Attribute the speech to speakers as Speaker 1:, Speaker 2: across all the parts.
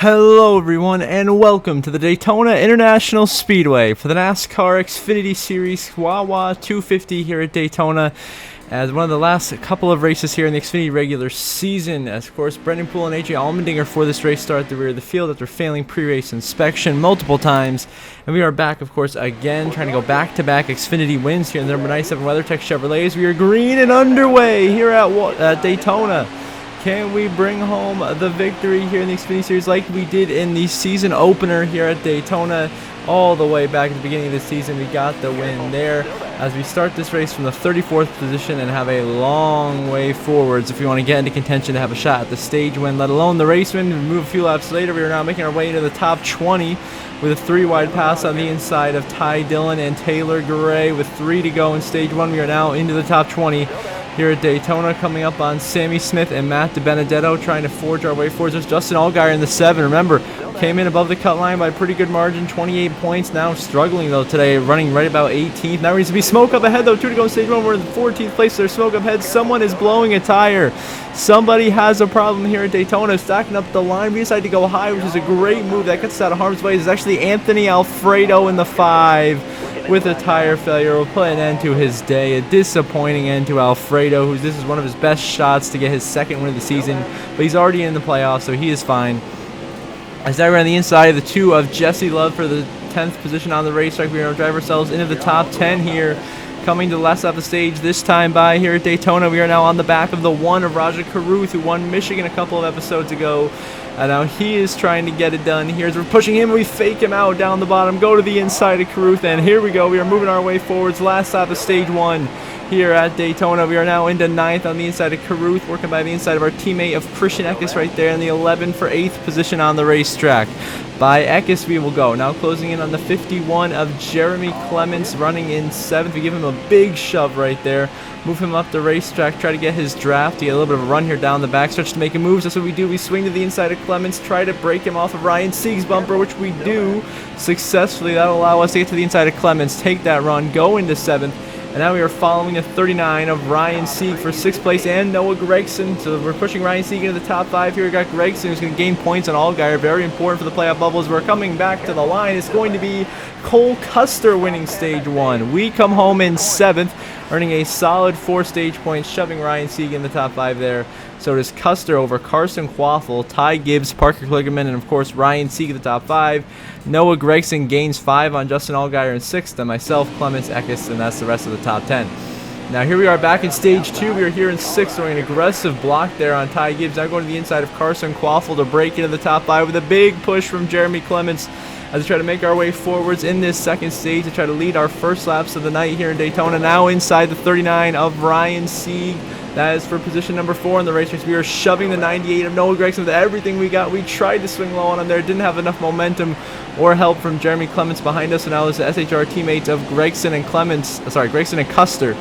Speaker 1: Hello everyone and welcome to the Daytona International Speedway for the NASCAR Xfinity Series Wawa 250 here at Daytona as one of the last couple of races here in the Xfinity regular season. As of course Brendan Poole and AJ Allmendinger for this race start at the rear of the field after failing pre-race inspection multiple times. And we are back of course again trying to go back-to-back Xfinity wins here in the number 97 WeatherTech Chevrolets. We are green and underway here at Daytona. Can we bring home the victory here in the Xfinity Series like we did in the season opener here at Daytona? All the way back at the beginning of the season, we got the win there as we start this race from the 34th position and have a long way forwards if we want to get into contention to have a shot at the stage win, let alone the race win. We move a few laps later. We are now making our way into the top 20 with a 3-wide pass on the inside of Ty Dillon and Taylor Gray with 3 to go in stage 1. We are now into the top 20 here at Daytona, coming up on Sammy Smith and Matt DiBenedetto, trying to forge our way forwards. There's Justin Allgaier in the 7. Remember, came in above the cut line by a pretty good margin, 28 points. Now struggling though today, running right about 18th. Now needs to be smoke up ahead though. 2 to go in stage 1. We're in the 14th place. There's smoke up ahead. Someone is blowing a tire. Somebody has a problem here at Daytona, stacking up the line. We decided to go high, which is a great move. That gets us out of harm's way. It's actually Anthony Alfredo in the 5. With a tire failure, will put an end to his day. A disappointing end to Alfredo, this is one of his best shots to get his second win of the season, but he's already in the playoffs, so he is fine. As now we're on the inside of the 2 of Jesse Love for the 10th position on the racetrack. We're going to drive ourselves into the top 10 here, coming to the last off the stage this time by here at Daytona. We are now on the back of the 1 of Rajah Caruth, who won Michigan a couple of episodes ago. And now he is trying to get it done here as we're pushing him. We fake him out down the bottom, go to the inside of Caruth, and here we go. We are moving our way forwards. Last stop of stage 1 here at Daytona. We are now into 9th on the inside of Caruth, working by the inside of our teammate of Christian Eckes right there in the 11 for 8th position on the racetrack. By Eckes we will go. Now closing in on the 51 of Jeremy Clements, running in 7th. We give him a big shove right there. Move him up the racetrack, try to get his draft. To get a little bit of a run here down the backstretch to make him moves. That's what we do. We swing to the inside of Clements, try to break him off of Ryan Sieg's bumper, which we do successfully. That'll allow us to get to the inside of Clements, take that run, go into 7th. And now we are following a 39 of Ryan Sieg for 6th place and Noah Gragson. So we're pushing Ryan Sieg into the top 5 here. We got Gragson who's going to gain points on Allgaier. Very important for the playoff bubbles. We're coming back to the line. It's going to be Cole Custer winning stage 1. We come home in 7th, earning a solid 4 stage points, shoving Ryan Sieg in the top 5 there. So does Custer over Carson Quaffle, Ty Gibbs, Parker Kligerman, and of course Ryan Sieg at the top 5. Noah Gragson gains 5 on Justin Allgaier in 6th, and myself, Clements, Eckes, and that's the rest of the top 10. Now here we are back in stage 2. We are here in 6th, throwing an aggressive block there on Ty Gibbs. Now going to the inside of Carson Quaffle to break into the top 5 with a big push from Jeremy Clements as we try to make our way forwards in this second stage to try to lead our first laps of the night here in Daytona. Now inside the 39 of Ryan Sieg. That is for position number 4 in the race. We are shoving the 98 of Noah Gragson with everything we got. We tried to swing low on him there. Didn't have enough momentum or help from Jeremy Clements behind us. And now it's the SHR teammates of Gragson and Custer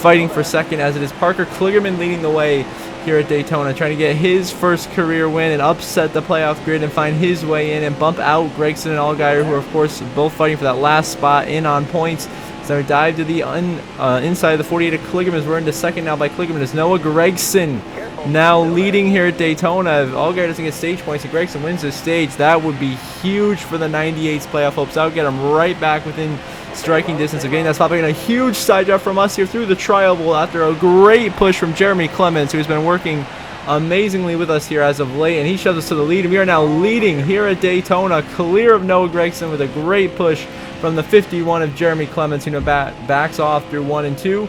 Speaker 1: fighting for second, as it is Parker Kligerman leading the way here at Daytona, trying to get his first career win and upset the playoff grid and find his way in and bump out Gragson and Allgaier, who are of course both fighting for that last spot in on points. So we dive to the inside of the 48 of Kligerman. We're into second now by Kligerman. It's Noah Gragson now leading here at Daytona. If Allgaier doesn't get stage points and Gragson wins this stage, that would be huge for the 98's playoff hopes. That would get him right back within striking distance of getting that spot. Getting a huge side drive from us here through the tri-oval after a great push from Jeremy Clements, who's been working amazingly with us here as of late, and he shoves us to the lead, and we are now leading here at Daytona, clear of Noah Gragson with a great push from the 51 of Jeremy Clements, backs off through 1 and 2.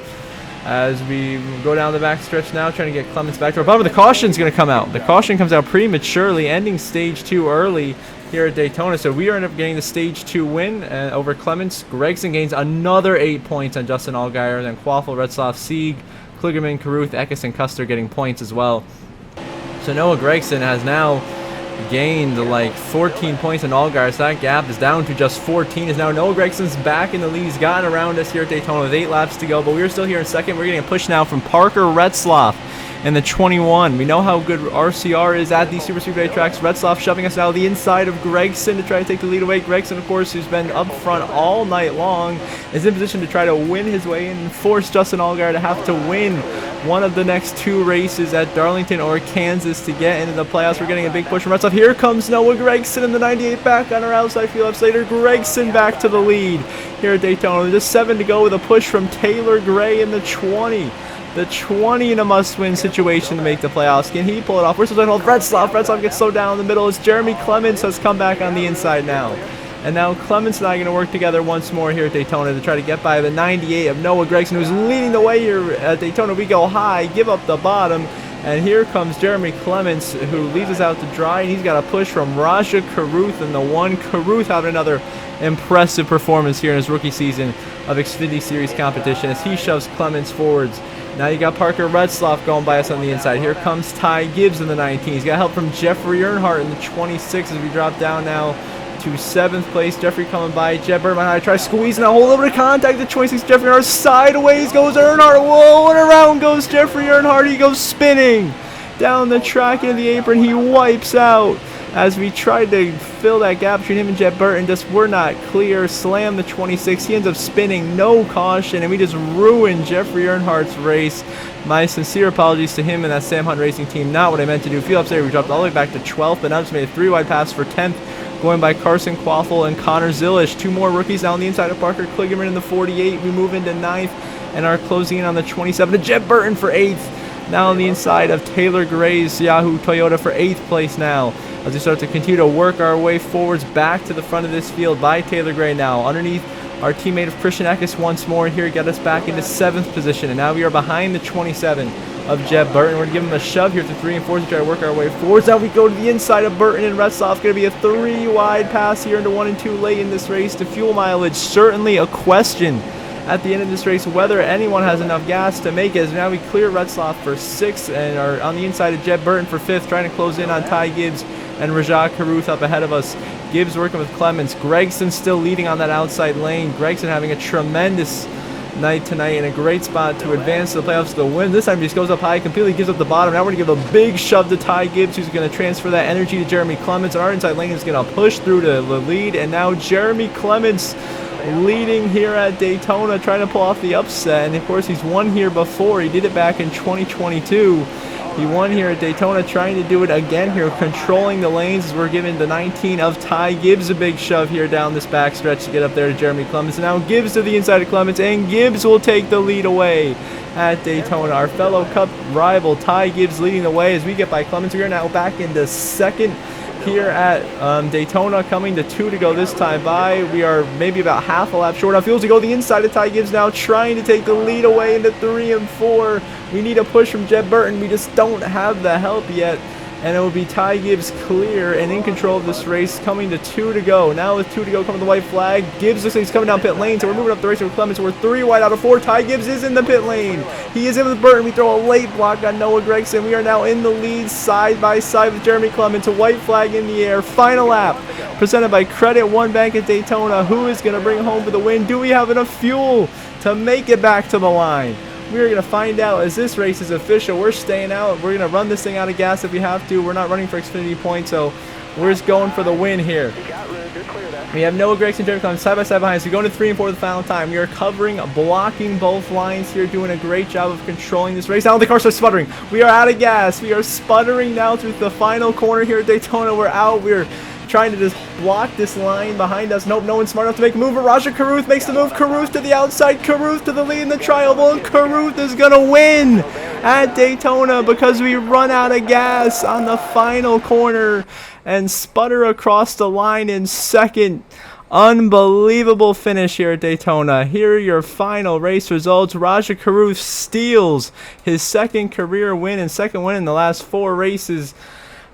Speaker 1: As we go down the back stretch now, trying to get Clements back to our bottom. The caution's going to come out. The caution comes out prematurely, ending stage 2 early here at Daytona. So we end up getting the stage 2 win over Clements. Gragson gains another 8 points on Justin Allgaier. Then Quaffle, Retzloff, Sieg, Kligerman, Caruth, Eckes, and Custer getting points as well. So Noah Gragson has now gained like 14 points on Allgaier, so that gap is down to just 14. Is now Noah Gragson's back in the lead. He's gotten around us here at Daytona with 8 laps to go, but we're still here in second. We're getting a push now from Parker Retzloff in the 21. We know how good RCR is at these Super Speedway tracks. Retzloff shoving us out the inside of Gregson to try to take the lead away. Gregson, of course, who's been up front all night long, is in position to try to win his way in and force Justin Allgaier to have to win one of the next 2 races at Darlington or Kansas to get into the playoffs. We're getting a big push from Retzloff. Here comes Noah Gregson in the 98 back on our outside field left later. Gregson back to the lead here at Daytona. Just 7 to go with a push from Taylor Gray in the 20. The 20 in a must-win situation to make the playoffs. Can he pull it off? Where's the hold? Retzloff. Retzloff gets slowed down in the middle as Jeremy Clements has come back on the inside now. And now Clements and I are going to work together once more here at Daytona to try to get by the 98 of Noah Gregson, who's leading the way here at Daytona. We go high, give up the bottom, and here comes Jeremy Clements, who leads us out to dry, and he's got a push from Raja Caruth in the 1. Caruth having another impressive performance here in his rookie season of Xfinity Series competition as he shoves Clements forwards. Now you got Parker Retzloff going by us on the inside. Here comes Ty Gibbs in the 19. He's got help from Jeffrey Earnhardt in the 26 as we drop down now to 7th place. Jeffrey coming by. Jeb Burton behind. Try squeezing a whole little bit of contact. The 26 Jeffrey Earnhardt sideways goes Earnhardt. Whoa, and around goes Jeffrey Earnhardt. He goes spinning down the track into the apron. He wipes out as we tried to fill that gap between him and Jeb Burton. Just were not clear. Slam the 26. He ends up spinning, no caution, and we just ruined Jeffrey Earnhardt's race. My sincere apologies to him and that Sam Hunt Racing team. Not what I meant to do. Field upstairs, we dropped all the way back to 12th, but now just made a 3-wide pass for 10th. Going by Carson Quaffle and Connor Zilish. 2 more rookies now on the inside of Parker Kligerman in the 48. We move into 9th and are closing in on the 27 to Jeb Burton for 8th. Now on the inside of Taylor Gray's Yahoo Toyota for 8th place now. As we start to continue to work our way forwards back to the front of this field by Taylor Gray now. Underneath our teammate of Christian Eckes once more here, got us back into 7th position. And now we are behind the 27 of Jeb Burton. We're going to give him a shove here to 3 and 4 to try to work our way forwards. Now we go to the inside of Burton and Retzloff. Going to be a 3-wide pass here into 1 and 2 late in this race. The fuel mileage certainly a question at the end of this race whether anyone has enough gas to make it. As now we clear Retzloff for 6th and are on the inside of Jeb Burton for 5th, trying to close in on Ty Gibbs and Rajah Caruth up ahead of us. Gibbs working with Clements. Gregson still leading on that outside lane. Gregson having a tremendous night tonight in a great spot to advance to the playoffs to the win. This time he just goes up high, completely gives up the bottom. Now we're going to give a big shove to Ty Gibbs, who's going to transfer that energy to Jeremy Clements. And our inside lane is going to push through to the lead. And now Jeremy Clements leading here at Daytona, trying to pull off the upset. And of course he's won here before. He did it back in 2022. He won here at Daytona, trying to do it again here, controlling the lanes as we're giving the 19 of Ty Gibbs a big shove here down this back stretch to get up there to Jeremy Clements. And now Gibbs to the inside of Clements, and Gibbs will take the lead away at Daytona. Our fellow Cup rival Ty Gibbs leading the way as we get by Clements. We are now back into 2nd here at Daytona, coming to 2 to go this time by. We are maybe about half a lap short on fuels to go the inside of Ty Gibbs now, trying to take the lead away into 3 and 4. We need a push from Jeb Burton. We just don't have the help yet. And it will be Ty Gibbs clear and in control of this race, coming to 2 to go. Now with 2 to go coming the white flag. Gibbs looks like he's coming down pit lane, so we're moving up the race with Clements. We're 3 wide out of 4. Ty Gibbs is in the pit lane. He is in with Burton. We throw a late block on Noah Gregson. We are now in the lead side by side with Jeremy Clements. A white flag in the air. Final lap presented by Credit One Bank at Daytona. Who is going to bring home for the win? Do we have enough fuel to make it back to the line? We are going to find out as this race is official. We're staying out. We're going to run this thing out of gas if we have to. We're not running for Xfinity points, so we're just going for the win here. We have Noah Gregson and Jeremy Clements side by side behind us. We're going to 3 and 4 the final time. We are covering, blocking both lines here, doing a great job of controlling this race. Now the cars are sputtering. We are out of gas. We are sputtering now through the final corner here at Daytona. We're out. We're trying to just block this line behind us. Nope, no one's smart enough to make a move. But Raja Caruth makes the move. Caruth to the outside. Caruth to the lead in the trial. And Caruth is going to win at Daytona because we run out of gas on the final corner and sputter across the line in 2nd. Unbelievable finish here at Daytona. Here are your final race results. Raja Caruth steals his 2nd career win and 2nd win in the last 4 races.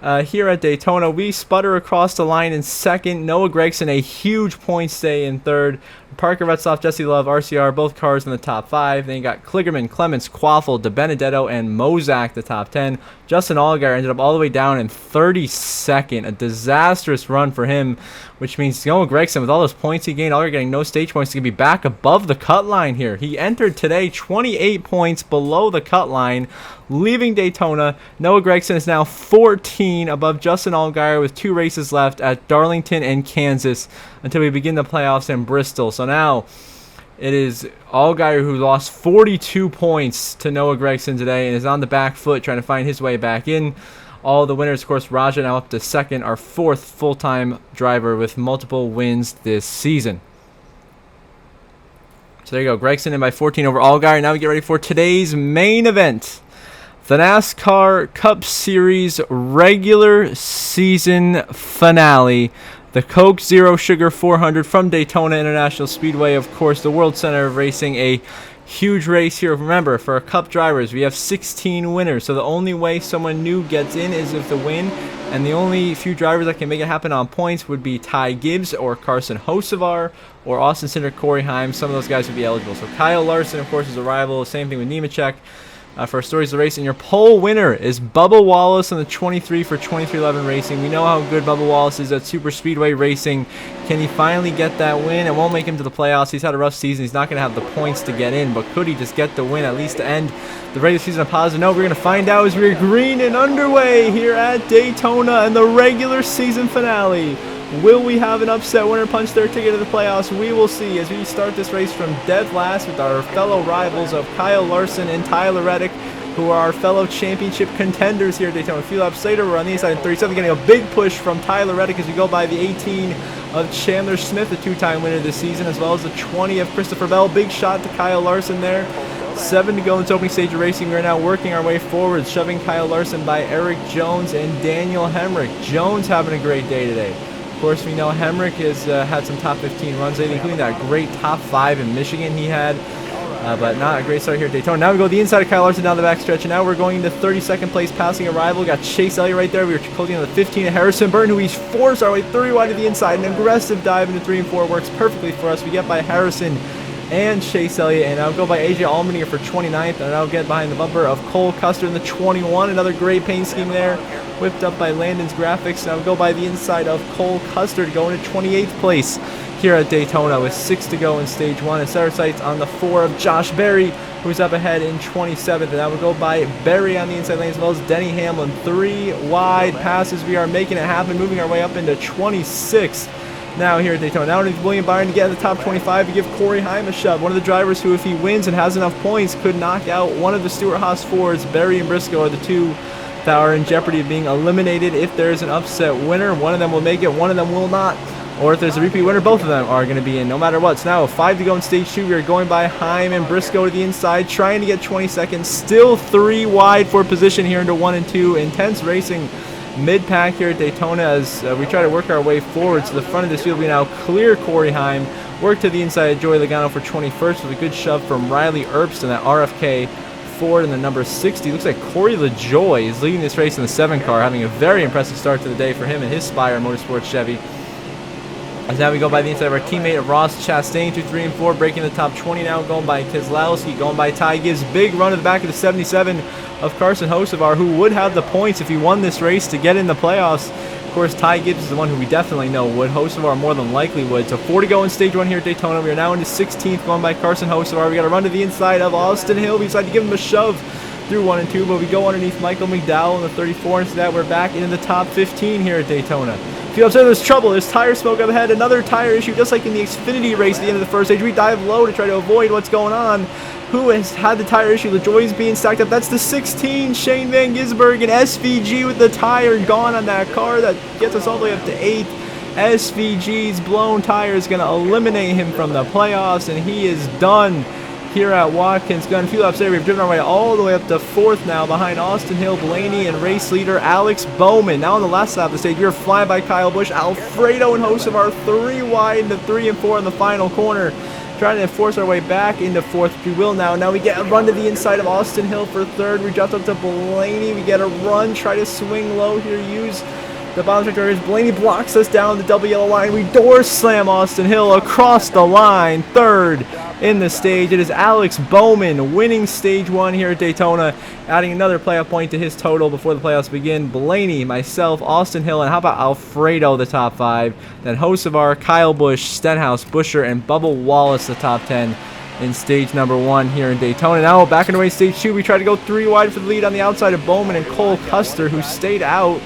Speaker 1: here at Daytona. We sputter across the line in second. Noah Gragson, a huge point stay in third. Parker Retzloff, Jesse Love, RCR, both cars in the top 5. Then you got Kligerman, Clements, Quaffle, DeBenedetto, and Mozak, the top 10. Justin Allgaier ended up all the way down in 32nd. A disastrous run for him, which means Noah Gragson, with all those points he gained, Allgaier getting no stage points, is going to be back above the cut line here. He entered today 28 points below the cut line, leaving Daytona. Noah Gragson is now 14 above Justin Allgaier with 2 races left at Darlington and Kansas until we begin the playoffs in Bristol. So now it is Allgaier who lost 42 points to Noah Gragson today and is on the back foot trying to find his way back in. All the winners, of course, Raja now up to second, our 4th full-time driver with multiple wins this season. So there you go, Gragson in by 14 over Allgaier. Now we get ready for today's main event, the NASCAR Cup Series regular season finale. The Coke Zero Sugar 400 from Daytona International Speedway, of course, the World Center of Racing. A huge race here. Remember, for our Cup drivers, we have 16 winners, so the only way someone new gets in is if the win, and the only few drivers that can make it happen on points would be Ty Gibbs or Carson Hocevar or Austin Cindric, Corey Heim. Some of those guys would be eligible. So Kyle Larson, of course, is a rival. Same thing with Nemechek. For Stories of the Race, and your pole winner is Bubba Wallace on the 23 for 2311 Racing. We know how good Bubba Wallace is at Super Speedway Racing. Can he finally get that win? It won't make him to the playoffs. He's had a rough season. He's not going to have the points to get in, but could he just get the win, at least to end the regular season on a positive note? We're going to find out as we're green and underway here at Daytona and the regular season finale. Will we have an upset winner punch their ticket to the playoffs? We will see as we start this race from dead last with our fellow rivals of Kyle Larson and Tyler Reddick, who are our fellow championship contenders here at Daytona. A few laps later, we're on the inside in 37, getting a big push from Tyler Reddick as we go by the 18 of Chandler Smith, the 2-time winner this season, as well as the 20 of Christopher Bell. Big shot to Kyle Larson there. 7 to go in this opening stage of racing. We are now working our way forward, shoving Kyle Larson by Eric Jones and Daniel Hemrick. Jones having a great day today. Of course, we know Hemrick has had some top 15 runs lately, including that great top 5 in Michigan he had, but not a great start here at Daytona. Now we go the inside of Kyle Larson down the backstretch, and now we're going into 32nd place, passing a rival. We got Chase Elliott right there. We were closing on the 15 of Harrison Burton, who he's forced our way 30 wide to the inside. An aggressive dive into 3 and 4 works perfectly for us. We get by Harrison and Chase Elliott, and I'll go by AJ Allmendinger for 29th, and I'll get behind the bumper of Cole Custer in the 21. Another great paint scheme there, whipped up by Landon's Graphics, and I'll go by the inside of Cole Custer to go into 28th place here at Daytona with 6 to go in stage 1, and set our sights on the 4 of Josh Berry, who's up ahead in 27th, and I will go by Berry on the inside lane, as well as Denny Hamlin. 3 wide passes. We are making it happen, moving our way up into 26th now here at Daytona. Now we need William Byron to get in the top 25 to give Corey Heim a shove. One of the drivers who, if he wins and has enough points, could knock out one of the Stewart-Haas Fords. Berry and Briscoe are the 2 that are in jeopardy of being eliminated if there is an upset winner. One of them will make it, one of them will not. Or if there's a repeat winner, both of them are going to be in no matter what. So now 5 to go in stage 2. We are going by Heim and Briscoe to the inside, trying to get 20 seconds. Still 3 wide for position here into 1 and 2. Intense racing mid-pack here at Daytona as we try to work our way forward to the front of this field. We now clear Corey Heim, work to the inside of Joey Logano for 21st with a good shove from Riley Earps in that RFK Ford in the number 60. Looks like Corey LaJoy is leading this race in the 7 car, having a very impressive start to the day for him and his Spire Motorsports Chevy. As now we go by the inside of our teammate of Ross Chastain through 3 and 4, breaking the top 20 now, going by Keselowski, going by Ty Gibbs. Big run to the back of the 77 of Carson Hocevar, who would have the points if he won this race to get in the playoffs. Of course, Ty Gibbs is the one who we definitely know would. Hocevar more than likely would. So 4 to go in stage 1 here at Daytona. We are now into 16th, going by Carson Hocevar. We got to run to the inside of Austin Hill. We decide to give him a shove through 1 and 2, but we go underneath Michael McDowell in the 34. Instead, that we're back into the top 15 here at Daytona. If you observe, there's trouble. There's tire smoke up ahead. Another tire issue, just like in the Xfinity race at the end of the first stage. We dive low to try to avoid what's going on. Who has had the tire issue? LaJoy's being stacked up. That's the 16, Shane Van Gisbergen, and SVG with the tire gone on that car. That gets us all the way up to 8th. SVG's blown tire is going to eliminate him from the playoffs, and he is done here at Watkins Glen. A few laps later, we've driven our way all the way up to 4th now behind Austin Hill, Blaney, and race leader Alex Bowman. Now on the last lap of the stage, we are flying by Kyle Busch, Alfredo, and Hocevar 3 wide into 3 and 4 in the final corner. trying to force our way back into 4th, which we will now. Now we get a run to the inside of Austin Hill for 3rd. We dropped up to Blaney. We get a run, try to swing low here, use the bottom sector. Blaney blocks us down the double yellow line. We door slam Austin Hill across the line. 3rd in the stage. It is Alex Bowman winning stage 1 here at Daytona, adding another playoff point to his total before the playoffs begin. Blaney, myself, Austin Hill, and how about Alfredo, the top 5. Then Hocevar, Kyle Busch, Stenhouse, Buescher, and Bubba Wallace, the top 10 in stage number 1 here in Daytona. Now back underway stage 2. We try to go 3 wide for the lead on the outside of Bowman and Cole Custer, who stayed out,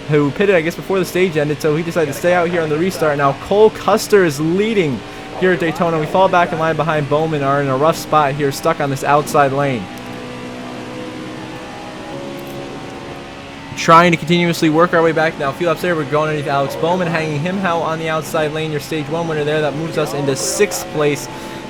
Speaker 1: who pitted, I guess, before the stage ended, so he decided to stay out here on the restart. Now Cole Custer is leading here at Daytona. We fall back in line behind Bowman, are in a rough spot here, stuck on this outside lane. Trying to continuously work our way back. Now field ups there, we're going underneath Alex Bowman, hanging him out on the outside lane. Your stage 1 winner there. That moves us into 6th place.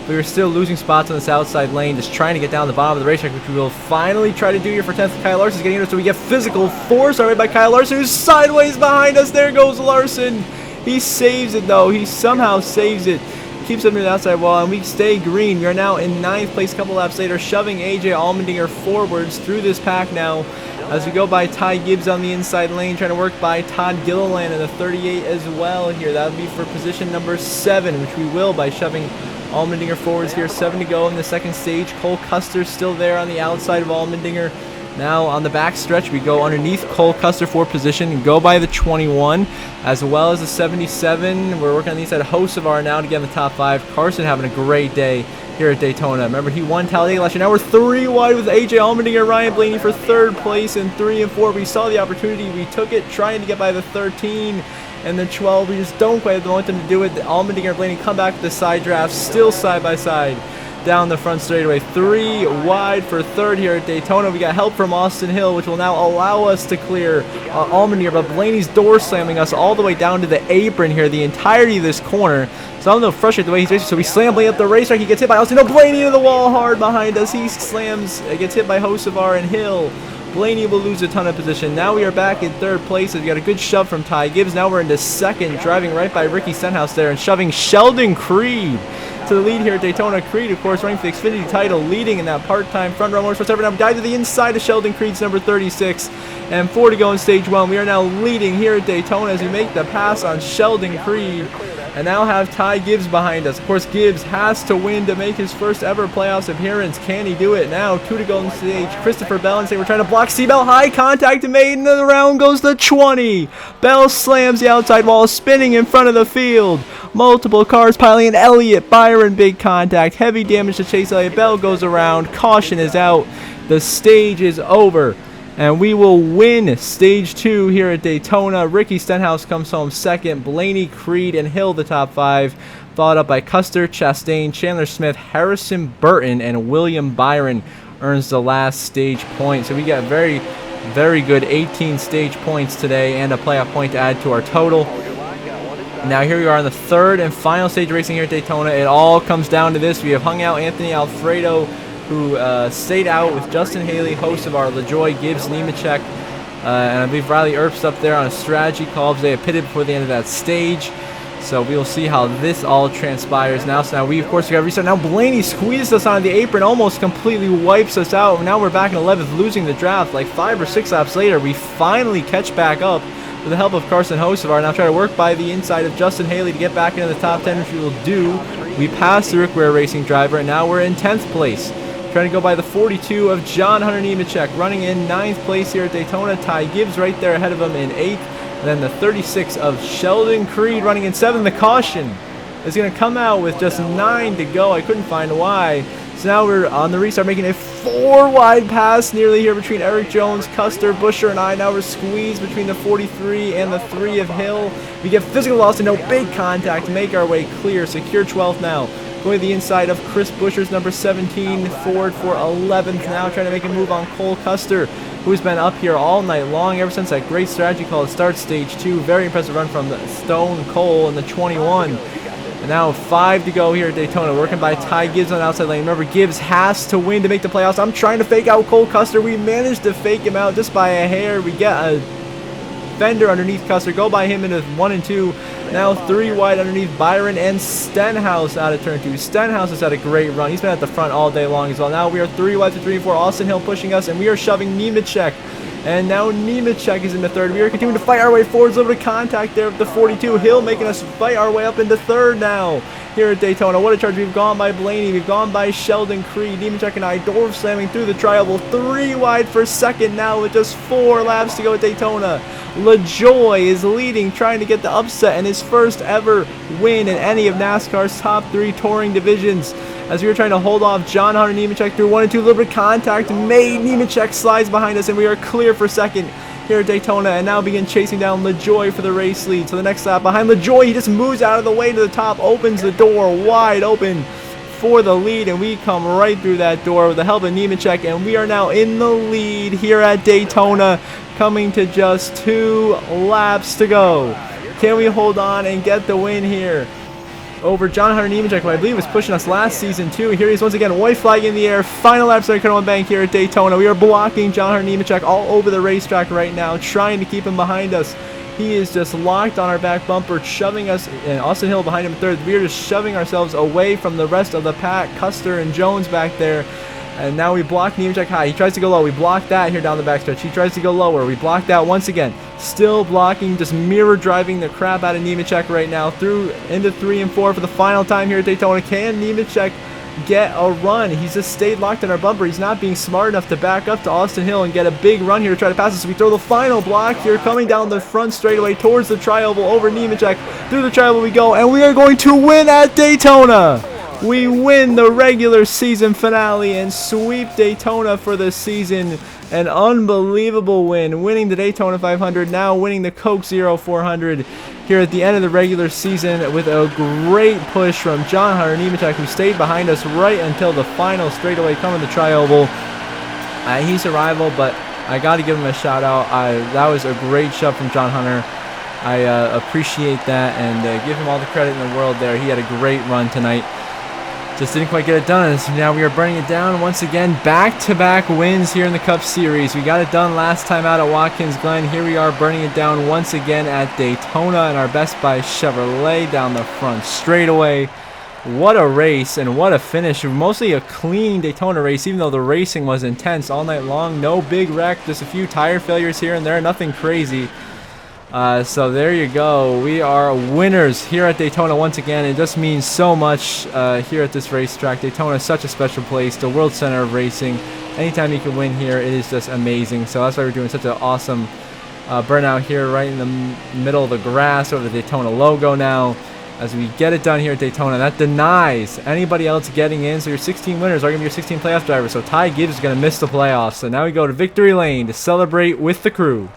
Speaker 1: We were still losing spots on this outside lane, just trying to get down the bottom of the racetrack, which we will finally try to do here for 10th. Kyle Larson's getting in, so we get physical force our way by Kyle Larson, who's sideways behind us. There goes Larson. He saves it, though. He somehow saves it. Keeps up near the outside wall, and we stay green. We are now in 9th place, a couple laps later, shoving AJ Allmendinger forwards through this pack now as we go by Ty Gibbs on the inside lane, trying to work by Todd Gilliland in the 38 as well here. That would be for position number 7, which we will by shoving Allmendinger forwards here. 7 to go in the 2nd stage. Cole Custer still there on the outside of Allmendinger. Now on the back stretch, we go underneath Cole Custer for position and go by the 21 as well as the 77. We're working on the inside of Hocevar now to get in the top 5. Carson having a great day here at Daytona. Remember, he won Talladega last year. Now we're 3 wide with AJ Allmendinger, Ryan Blaney for 3rd place in 3 and 4. We saw the opportunity. We took it, trying to get by the 13 and the 12. We just don't quite have the momentum to do it. Allmendinger and Blaney come back with the side draft, still side by side down the front straightaway. 3 wide for 3rd here at Daytona. We got help from Austin Hill, which will now allow us to clear Allmendinger, but Blaney's door slamming us all the way down to the apron here, the entirety of this corner. So I'm a little frustrated the way he's racing. So we slam Blaney up the racetrack. He gets hit by Austin. No, Blaney into the wall hard behind us. He slams, gets hit by Hocevar and Hill. Blaney will lose a ton of position. Now we are back in 3rd place. We got a good shove from Ty Gibbs. Now we're into 2nd, driving right by Ricky Stenhouse there and shoving Sheldon Creed to the lead here at Daytona. Creed, of course, running for the Xfinity title, leading in that part-time front row motorsports effort. Now dive to the inside of Sheldon Creed's number 36, and 4 to go in stage 1. We are now leading here at Daytona as we make the pass on Sheldon Creed, and now have Ty Gibbs behind us. Of course, Gibbs has to win to make his first ever playoffs appearance. Can he do it? Now 2 to go in stage. Christopher Bell and say we're trying to block Seabell. High contact made, and the round goes to 20. Bell slams the outside wall, spinning in front of the field. Multiple cars piling in. Elliott, Byron, big contact. Heavy damage to Chase Elliott. Bell goes around. Caution is out. The stage is over, and we will win stage 2 here at Daytona. Ricky Stenhouse comes home 2nd. Blaney, Creed, and Hill the top 5, followed up by Custer, Chastain, Chandler Smith, Harrison Burton, and William Byron earns the last stage point. So we got very, very good 18 stage points today and a playoff point to add to our total. Now here we are on the 3rd and final stage racing here at Daytona. It all comes down to this. We have hung out Anthony Alfredo, who stayed out with Justin Haley, host of our LaJoy, Gibbs, Nemechek, and I believe Riley Earp's up there on a strategy call because they had pitted before the end of that stage. So we will see how this all transpires now. So now we, of course, got to restart. Now Blaney squeezes us on the apron, almost completely wipes us out. Now we're back in 11th, losing the draft. Like 5 or 6 laps later, we finally catch back up with the help of Carson Hocevar. Now try to work by the inside of Justin Haley to get back into the top 10, which we will do. We passed the Rick Ware Racing driver, and now we're in 10th place. Trying to go by the 42 of John Hunter Nemechek, running in 9th place here at Daytona. Ty Gibbs right there ahead of him in 8th. And then the 36 of Sheldon Creed running in 7th. The caution is going to come out with just 9 to go. I couldn't find why. So now we're on the restart, making a 4 wide pass nearly here between Eric Jones, Custer, Buescher, and I. Now we're squeezed between the 43 and the 3 of Hill. We get physical loss and no big contact to make our way clear. Secure 12th now. Going to the inside of Chris Buescher's number 17, forward for 11th now, trying to make a move on Cole Custer, who's been up here all night long ever since that great strategy call to start stage 2. Very impressive run from the Stone Cole in the 21. And now 5 to go here at Daytona, working by Ty Gibbs on the outside lane. Remember, Gibbs has to win to make the playoffs. I'm trying to fake out Cole Custer. We managed to fake him out just by a hair. We get a Fender underneath Custer. Go by him into 1 and 2. Now 3 wide underneath Byron and Stenhouse out of turn 2. Stenhouse has had a great run. He's been at the front all day long as well. Now we are 3 wide to 3 and 4. Austin Hill pushing us, and we are shoving Nemechek. And now Nemechek is in the third. We are continuing to fight our way forwards. A little bit of contact there with the 42. Hill making us fight our way up into third now here at Daytona. What a charge. We've gone by Blaney. We've gone by Sheldon Creed. Nemechek and I door slamming through the tri-oval. 3 wide for second now with just 4 laps to go at Daytona. LaJoy is leading, trying to get the upset and his first ever win in any of NASCAR's top 3 touring divisions. As we were trying to hold off John Hunter Nemechek through 1 and 2, a little bit of contact made. Nemechek slides behind us, and we are clear for second here at Daytona, and now begin chasing down LaJoy for the race lead. So the next lap behind LaJoy, he just moves out of the way to the top, opens the door wide open for the lead, and we come right through that door with the help of Nemechek, and we are now in the lead here at Daytona, coming to just 2 laps to go. Can we hold on and get the win here over John Hunter Nemechek, who I believe was pushing us last season too? Here he is once again, white flag in the air. Final lap start on bank here at Daytona. We are blocking John Hunter Nemechek all over the racetrack right now, trying to keep him behind us. He is just locked on our back bumper, shoving us, and Austin Hill behind him in third. We are just shoving ourselves away from the rest of the pack. Custer and Jones back there. And now we block Nemechek high. He tries to go low. We block that here down the backstretch. He tries to go lower. We block that once again. Still blocking, just mirror driving the crap out of Nemechek right now. Through into 3 and 4 for the final time here at Daytona. Can Nemechek get a run? He's just stayed locked in our bumper. He's not being smart enough to back up to Austin Hill and get a big run here to try to pass us. We throw the final block here, coming down the front straightaway towards the tri-oval over Nemechek. Through the tri-oval we go, and we are going to win at Daytona. We win the regular season finale and sweep Daytona for the season. An unbelievable win, winning the Daytona 500, now winning the Coke Zero 400 here at the end of the regular season with a great push from John Hunter Nemechek, who stayed behind us right until the final straightaway coming to tri-oval. He's a rival, but I got to give him a shout out. That was a great shove from John Hunter. I appreciate that, and give him all the credit in the world there. He had a great run tonight. Just didn't quite get it done. So now we are burning it down once again. Back-to-back wins here in the Cup Series. We got it done last time out at Watkins Glen. Here we are burning it down once again at Daytona in our Best Buy Chevrolet down the front straightaway. What a race and what a finish. Mostly a clean Daytona race, even though the racing was intense all night long. No big wreck, just a few tire failures here and there. Nothing crazy. So there you go. We are winners here at Daytona once again. It just means so much here at this racetrack. Daytona is such a special place, the world center of racing. Anytime you can win here, it is just amazing. So that's why we're doing such an awesome burnout here right in the middle of the grass over the Daytona logo now. As we get it done here at Daytona, that denies anybody else getting in. So your 16 winners are going to be your 16 playoff drivers. So Ty Gibbs is going to miss the playoffs. So now we go to victory lane to celebrate with the crew.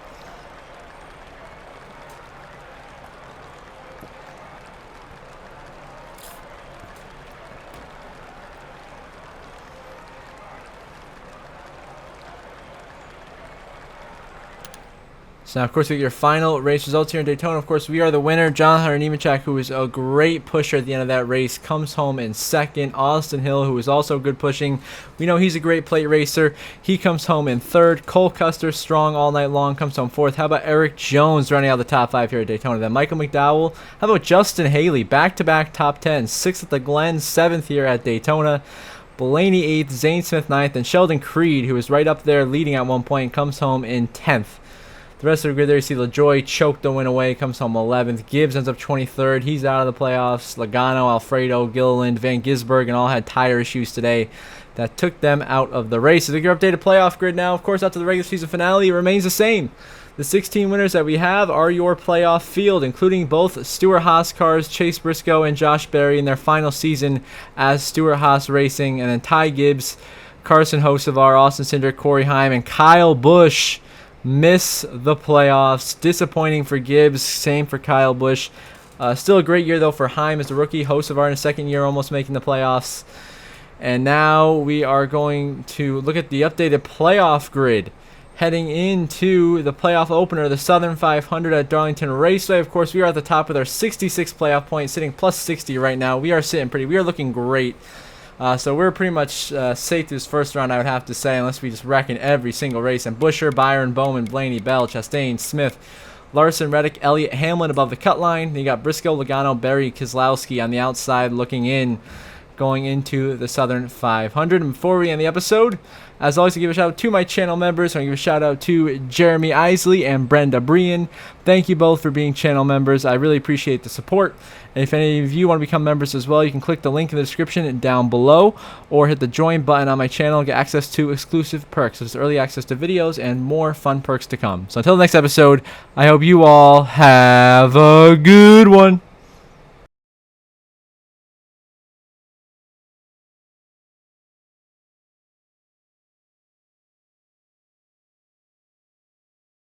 Speaker 1: So now, of course, we get your final race results here in Daytona. Of course, we are the winner. John Hunter Nemechek, who was a great pusher at the end of that race, comes home in second. Austin Hill, who was also good pushing. We know he's a great plate racer. He comes home in third. Cole Custer, strong all night long, comes home fourth. How about Eric Jones running out the top 5 here at Daytona? Then Michael McDowell. How about Justin Haley, back-to-back top 10, 6th at the Glen, 7th here at Daytona. Blaney 8th, Zane Smith 9th, and Sheldon Creed, who was right up there leading at one point, comes home in 10th. The rest of the grid there, you see LaJoy choked the win away, comes home 11th. Gibbs ends up 23rd. He's out of the playoffs. Logano, Alfredo, Gilliland, Van Gisbergen all had tire issues today that took them out of the race. So your updated playoff grid now, of course, after the regular season finale, it remains the same. The 16 winners that we have are your playoff field, including both Stewart Haas cars, Chase Briscoe and Josh Berry in their final season as Stewart Haas Racing, and then Ty Gibbs, Carson Hocevar, Austin Cindric, Corey Heim, and Kyle Busch miss the playoffs. Disappointing for Gibbs, same for Kyle Busch. Still a great year though for Heim as a rookie. Hocevar in his second year almost making the playoffs. And now we are going to look at the updated playoff grid heading into the playoff opener, the Southern 500 at Darlington Raceway. Of course, we are at the top with our 66 playoff points, sitting plus 60 right now. We are sitting pretty. We are looking great. So we're pretty much safe this first round, I would have to say, unless we just wreck in every single race. And Busher, Byron, Bowman, Blaney, Bell, Chastain, Smith, Larson, Reddick, Elliott, Hamlin above the cut line. Then you got Briscoe, Logano, Berry, Keselowski on the outside looking in, going into the Southern 500. And before we end the episode, as always, I give a shout out to my channel members. I give a shout out to Jeremy Isley and Brenda Brian. Thank you both for being channel members. I really appreciate the support. And if any of you want to become members as well, you can click the link in the description down below or hit the join button on my channel and get access to exclusive perks, such as early access to videos and more fun perks to come. So until the next episode, I hope you all have a good one.